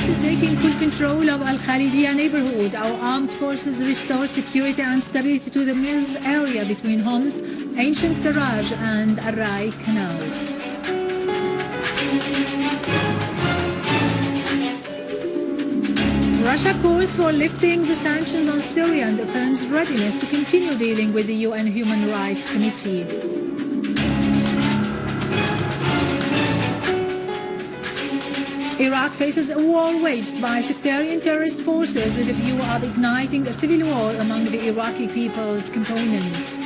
After taking full control of al-Khalidiyya neighborhood, our armed forces restore security and stability to the mills area between Homs, ancient garage and Al-Rai Canal. Russia calls for lifting the sanctions on Syria and affirms readiness to continue dealing with the UN Human Rights Committee. Iraq faces a war waged by sectarian terrorist forces with a view of igniting a civil war among the Iraqi people's components.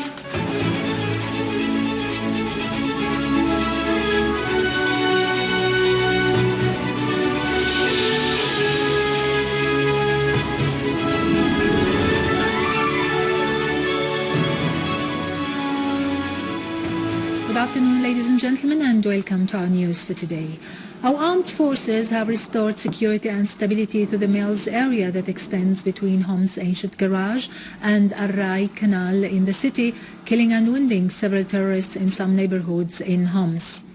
Good afternoon, ladies and gentlemen, and welcome to our news for today. Our armed forces have restored security and stability to the mills area that extends between Homs' ancient garage and Al-Rai Canal in the city, killing and wounding several terrorists in some neighborhoods in Homs.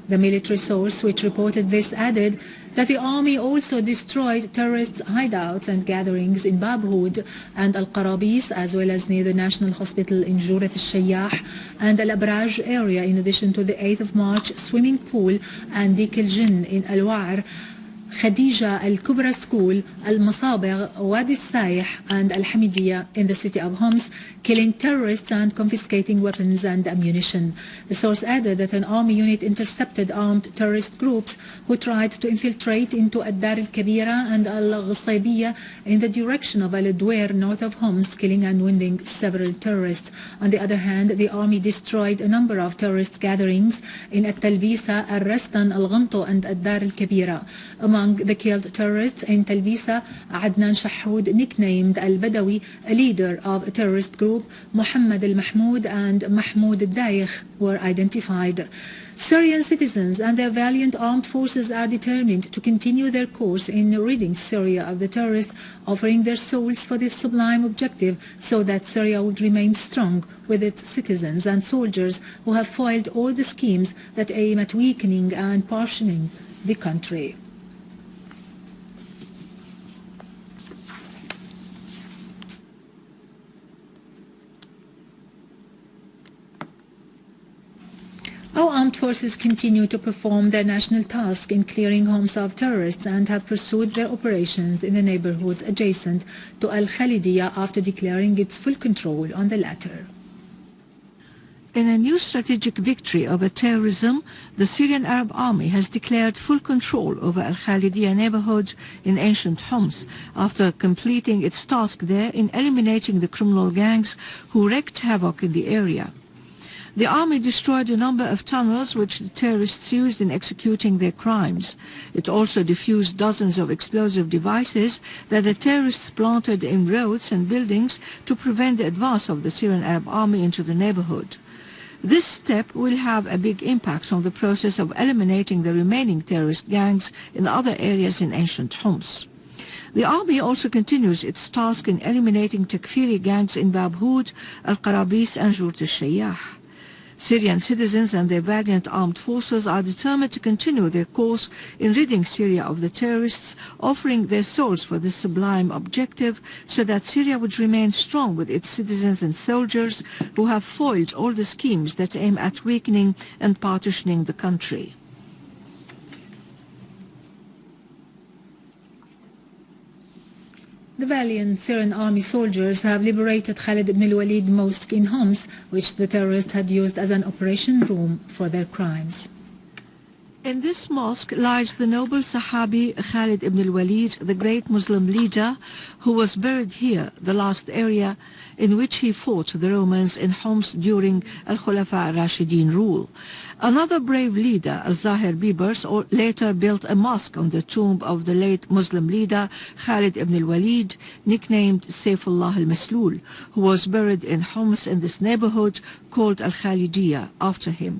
The military source which reported this added that the army also destroyed terrorists' hideouts and gatherings in Babhoud and Al-Qarabis, as well as near the National Hospital in Jurat al-Shayyah and Al-Abraj area, in addition to the 8th of March swimming pool and Dik al-Jinn in Al-Wa'ar, Khadija Al-Kubra School, Al-Masabigh, Wadi al-Sayh and Al-Hamidiyya in the city of Homs, killing terrorists and confiscating weapons and ammunition. The source added that an army unit intercepted armed terrorist groups who tried to infiltrate into Ad-Dar al-Kabira and Al-Ghasaybiyya in the direction of Al-Dwair north of Homs, killing and wounding several terrorists. On the other hand, the army destroyed a number of terrorist gatherings in At-Talbisa, Al-Rastan, Al-Ghamto and Ad-Dar al-Kabira. Among the killed terrorists in Talbisa, Adnan Shahoud, nicknamed Al-Badawi, a leader of a terrorist group, Muhammad al-Mahmoud and Mahmoud al-Daykh were identified. Syrian citizens and their valiant armed forces are determined to continue their course in ridding Syria of the terrorists, offering their souls for this sublime objective so that Syria would remain strong with its citizens and soldiers who have foiled all the schemes that aim at weakening and partitioning the country. Our armed forces continue to perform their national task in clearing Homs of terrorists and have pursued their operations in the neighborhoods adjacent to Al-Khalidiyya after declaring its full control on the latter. In a new strategic victory over terrorism, the Syrian Arab Army has declared full control over Al-Khalidiyya neighborhood in ancient Homs after completing its task there in eliminating the criminal gangs who wreaked havoc in the area. The army destroyed a number of tunnels which the terrorists used in executing their crimes. It also defused dozens of explosive devices that the terrorists planted in roads and buildings to prevent the advance of the Syrian Arab Army into the neighborhood. This step will have a big impact on the process of eliminating the remaining terrorist gangs in other areas in ancient Homs. The army also continues its task in eliminating Takfiri gangs in Babhoud, Al-Qarabis and Jurat al-Shayyah. Syrian citizens and their valiant armed forces are determined to continue their course in ridding Syria of the terrorists, offering their souls for this sublime objective so that Syria would remain strong with its citizens and soldiers who have foiled all the schemes that aim at weakening and partitioning the country. The valiant Syrian army soldiers have liberated Khalid ibn al-Walid Mosque in Homs, which the terrorists had used as an operation room for their crimes. In this mosque lies the noble Sahabi Khalid ibn al-Walid, the great Muslim leader who was buried here, the last area in which he fought the Romans in Homs during al-Khulafa Rashidin rule. Another brave leader, al-Zahir Bibers, later built a mosque on the tomb of the late Muslim leader Khalid ibn al-Walid, nicknamed Saifullah al-Maslul, who was buried in Homs in this neighborhood called al-Khalidiyya after him.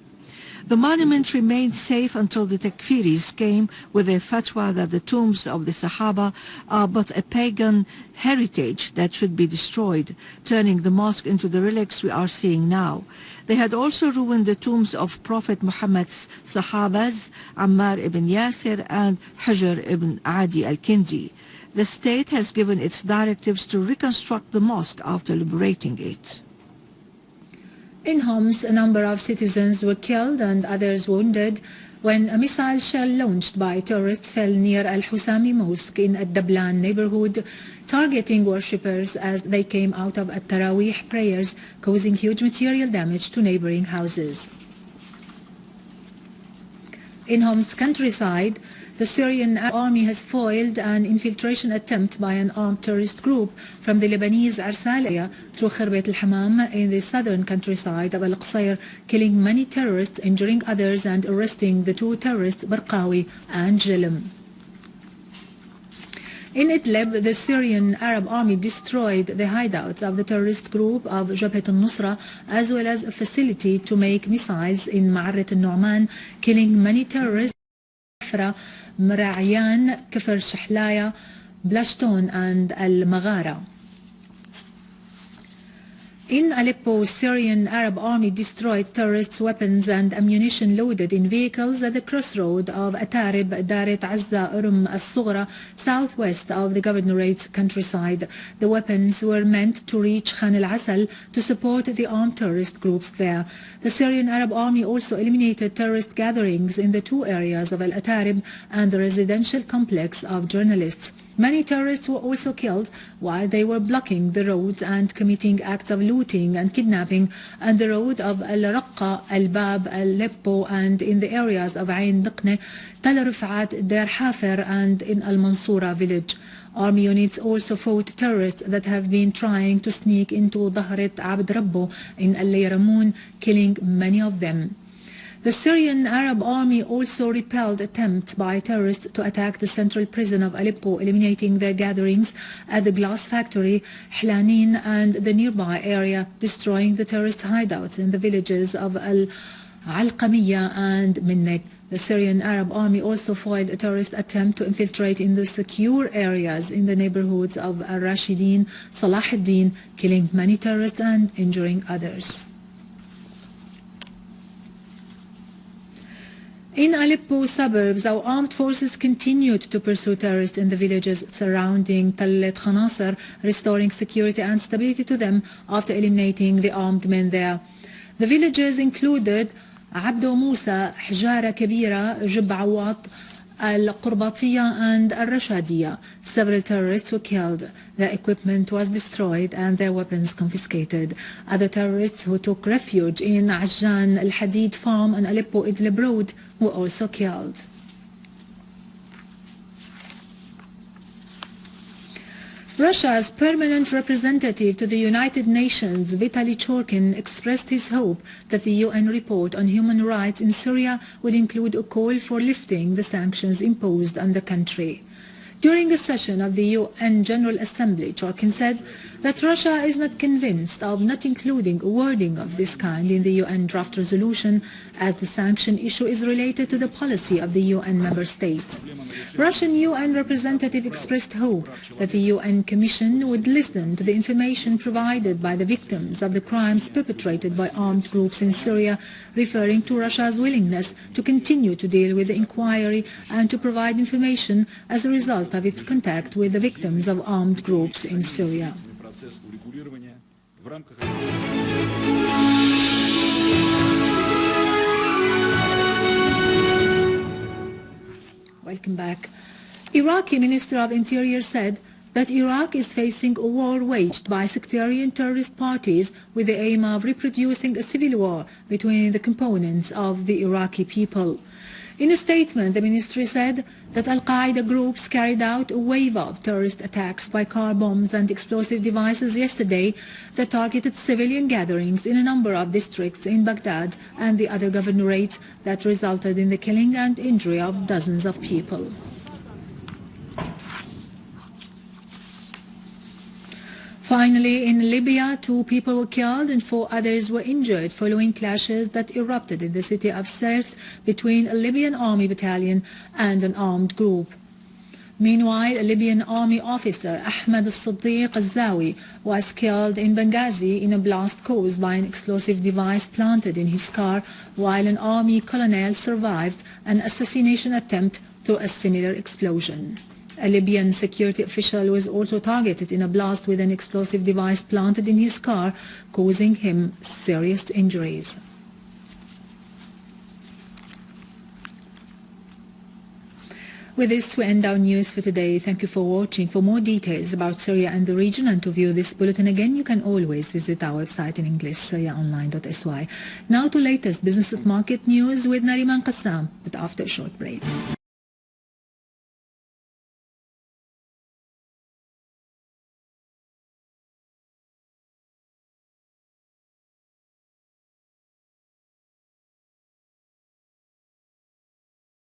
The monument remained safe until the Takfiris came with a fatwa that the tombs of the Sahaba are but a pagan heritage that should be destroyed, turning the mosque into the relics we are seeing now. They had also ruined the tombs of Prophet Muhammad's Sahabas, Ammar ibn Yasir and Hajar ibn Adi al-Kindi. The state has given its directives to reconstruct the mosque after liberating it. In Homs, a number of citizens were killed and others wounded when a missile shell launched by terrorists fell near al-Hossami Mosque in al-Dablan neighborhood, targeting worshippers as they came out of at-Tarawih prayers, causing huge material damage to neighboring houses. In Homs countryside, the Syrian army has foiled an infiltration attempt by an armed terrorist group from the Lebanese Arsal area through Khirbet al-Hamam in the southern countryside of al-Qusayr, killing many terrorists, injuring others and arresting the two terrorists Barqawi and Jalem. In Idlib, the Syrian Arab army destroyed the hideouts of the terrorist group of Jabhat al-Nusra, as well as a facility to make missiles in Ma'arrat al-Nu'man, killing many terrorists Marayan, Kafr Shahlaya, Blashton and al-Maghara. In Aleppo, Syrian Arab army destroyed terrorists' weapons and ammunition loaded in vehicles at the crossroad of Atarib, Daret Azza, al-Sughra, southwest of the governorate's countryside. The weapons were meant to reach Khan al-Asal to support the armed terrorist groups there. The Syrian Arab army also eliminated terrorist gatherings in the two areas of al-Atarib and the residential complex of journalists. Many terrorists were also killed while they were blocking the roads and committing acts of looting and kidnapping on the road of Al-Raqqa, Al-Bab, Aleppo, and in the areas of Ain Naqne, Tal Rifat, Der Hafer, and in Al-Mansura village. Army units also fought terrorists that have been trying to sneak into Dahret Abd Rabbo in Al-Layramoun, killing many of them. The Syrian Arab army also repelled attempts by terrorists to attack the central prison of Aleppo, eliminating their gatherings at the glass factory, Hlanin, and the nearby area, destroying the terrorist hideouts in the villages of Al-Alqamiyya and Minnek. The Syrian Arab army also foiled a terrorist attempt to infiltrate in the secure areas in the neighborhoods of Al-Rashidin, Salah ad-Din, killing many terrorists and injuring others. In Aleppo suburbs, our armed forces continued to pursue terrorists in the villages surrounding Tallet Khanasar, restoring security and stability to them after eliminating the armed men there. The villages included Abdo Musa, Hijara Kabira, Jib Awat, Al-Qurbatiya and Al-Rashadiya. Several terrorists were killed, their equipment was destroyed and their weapons confiscated. Other terrorists who took refuge in Ajjan Al-Hadid farm on Aleppo Idlib Road were also killed. Russia's permanent representative to the United Nations, Vitaly Churkin, expressed his hope that the UN report on human rights in Syria would include a call for lifting the sanctions imposed on the country. During a session of the UN General Assembly, Churkin said that Russia is not convinced of not including wording of this kind in the UN draft resolution, as the sanction issue is related to the policy of the UN member states. Russian UN representative expressed hope that the UN Commission would listen to the information provided by the victims of the crimes perpetrated by armed groups in Syria, referring to Russia's willingness to continue to deal with the inquiry and to provide information as a result of its contact with the victims of armed groups in Syria. Welcome back. Iraqi Minister of Interior said that Iraq is facing a war waged by sectarian terrorist parties with the aim of reproducing a civil war between the components of the Iraqi people. In a statement, the ministry said that al-Qaeda groups carried out a wave of terrorist attacks by car bombs and explosive devices yesterday that targeted civilian gatherings in a number of districts in Baghdad and the other governorates that resulted in the killing and injury of dozens of people. Finally, in Libya, 2 people were killed and 4 others were injured following clashes that erupted in the city of Sirte between a Libyan army battalion and an armed group. Meanwhile, a Libyan army officer, Ahmed al-Siddiq al-Zawi, was killed in Benghazi in a blast caused by an explosive device planted in his car, while an army colonel survived an assassination attempt through a similar explosion. A Libyan security official was also targeted in a blast with an explosive device planted in his car, causing him serious injuries. With this, we end our news for today. Thank you for watching. For more details about Syria and the region and to view this bulletin again, you can always visit our website in English, syriaonline.sy. Now to latest business and market news with Nariman Qassam, but after a short break.